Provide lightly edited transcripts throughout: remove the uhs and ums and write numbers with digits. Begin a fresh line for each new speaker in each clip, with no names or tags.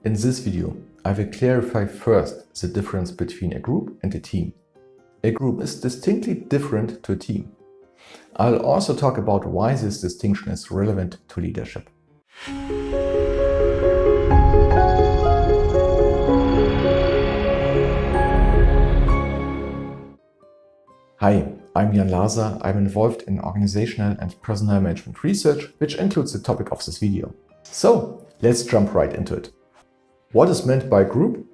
In this video, I will clarify first the difference between a group and a team. A group is distinctly different to a team. I'll also talk about why this distinction is relevant to leadership. Hi, I'm Jan Laser. I'm involved in organizational and personnel management research, which includes the topic of this video. So, let's jump right into it. What is meant by a group?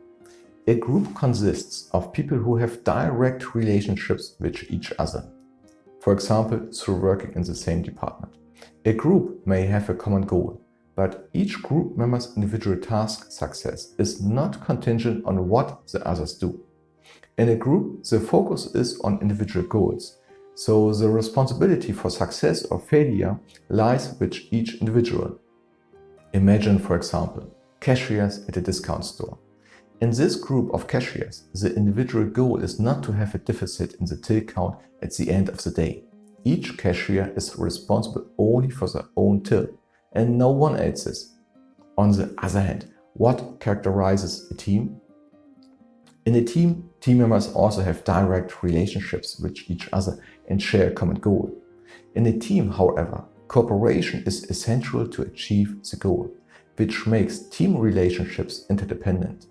A group consists of people who have direct relationships with each other. For example, through working in the same department. A group may have a common goal, but each group member's individual task success is not contingent on what the others do. In a group, the focus is on individual goals, so the responsibility for success or failure lies with each individual. Imagine, for example, cashiers at a discount store. In this group of cashiers, the individual goal is not to have a deficit in the till count at the end of the day. Each cashier is responsible only for their own till, and no one else's. On the other hand, what characterizes a team? In a team, team members also have direct relationships with each other and share a common goal. In a team, however, cooperation is essential to achieve the goal, which makes team relationships interdependent.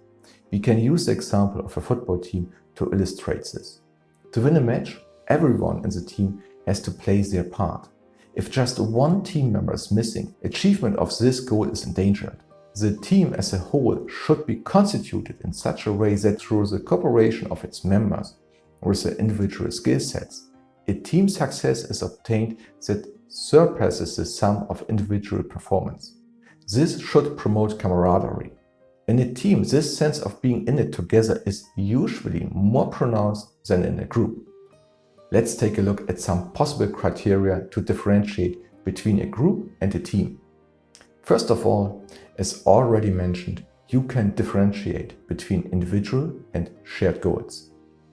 We can use the example of a football team to illustrate this. To win a match, everyone in the team has to play their part. If just one team member is missing, achievement of this goal is endangered. The team as a whole should be constituted in such a way that through the cooperation of its members with their individual skill sets, a team success is obtained that surpasses the sum of individual performance. This should promote camaraderie. In a team, this sense of being in it together is usually more pronounced than in a group. Let's take a look at some possible criteria to differentiate between a group and a team. First of all, as already mentioned, you can differentiate between individual and shared goals.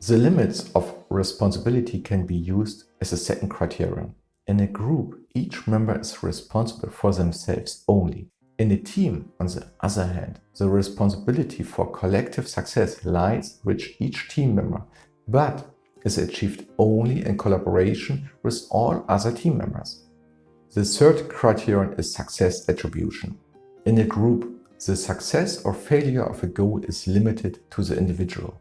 The limits of responsibility can be used as a second criterion. In a group, each member is responsible for themselves only. In a team, on the other hand, the responsibility for collective success lies with each team member, but is achieved only in collaboration with all other team members. The third criterion is success attribution. In a group, the success or failure of a goal is limited to the individual,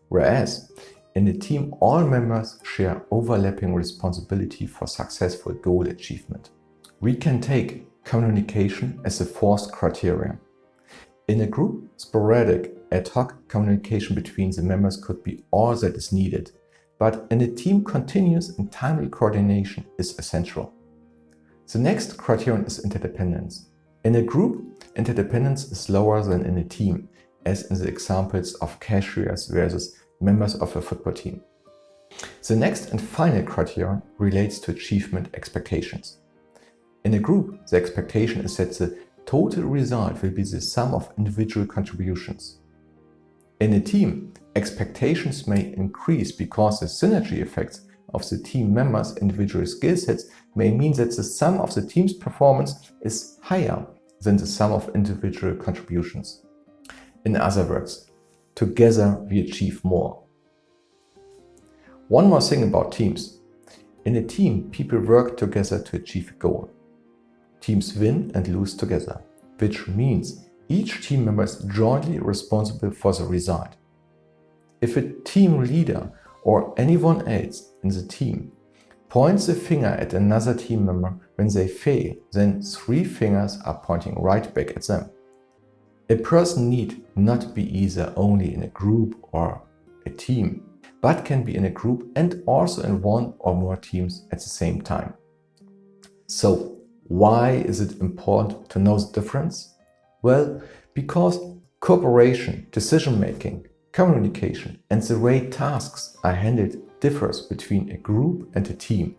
whereas in a team, all members share overlapping responsibility for successful goal achievement. We can take communication as a fourth criterion. In a group, sporadic, ad hoc communication between the members could be all that is needed, but in a team, continuous and timely coordination is essential. The next criterion is interdependence. In a group, interdependence is lower than in a team, as in the examples of cashiers versus members of a football team. The next and final criterion relates to achievement expectations. In a group, the expectation is that the total result will be the sum of individual contributions. In a team, expectations may increase because the synergy effects of the team members' individual skill sets may mean that the sum of the team's performance is higher than the sum of individual contributions. In other words, together we achieve more. One more thing about teams. In a team, people work together to achieve a goal. Teams win and lose together, which means each team member is jointly responsible for the result. If a team leader or anyone else in the team points the finger at another team member when they fail, then three fingers are pointing right back at them. A person need not be either only in a group or a team, but can be in a group and also in one or more teams at the same time. So, why is it important to know the difference? Well, because cooperation, decision-making, communication and the way tasks are handled differs between a group and a team.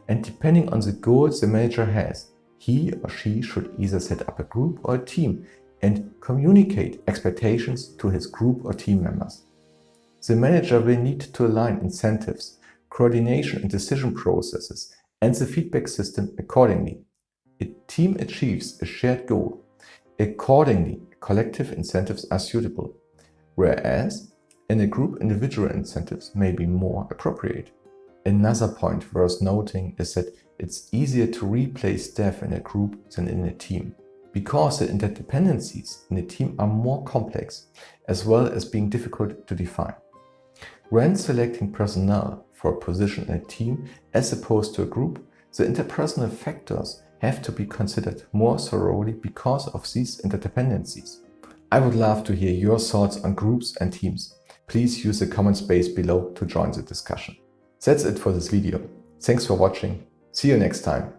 And depending on the goals the manager has, he or she should either set up a group or a team and communicate expectations to his group or team members. The manager will need to align incentives, coordination and decision processes, and the feedback system accordingly. A team achieves a shared goal. Accordingly, collective incentives are suitable, whereas in a group, individual incentives may be more appropriate. Another point worth noting is that it's easier to replace staff in a group than in a team, because the interdependencies in a team are more complex, as well as being difficult to define. When selecting personnel for a position in a team as opposed to a group, the interpersonal factors have to be considered more thoroughly because of these interdependencies. I would love to hear your thoughts on groups and teams. Please use the comment space below to join the discussion. That's it for this video. Thanks for watching. See you next time.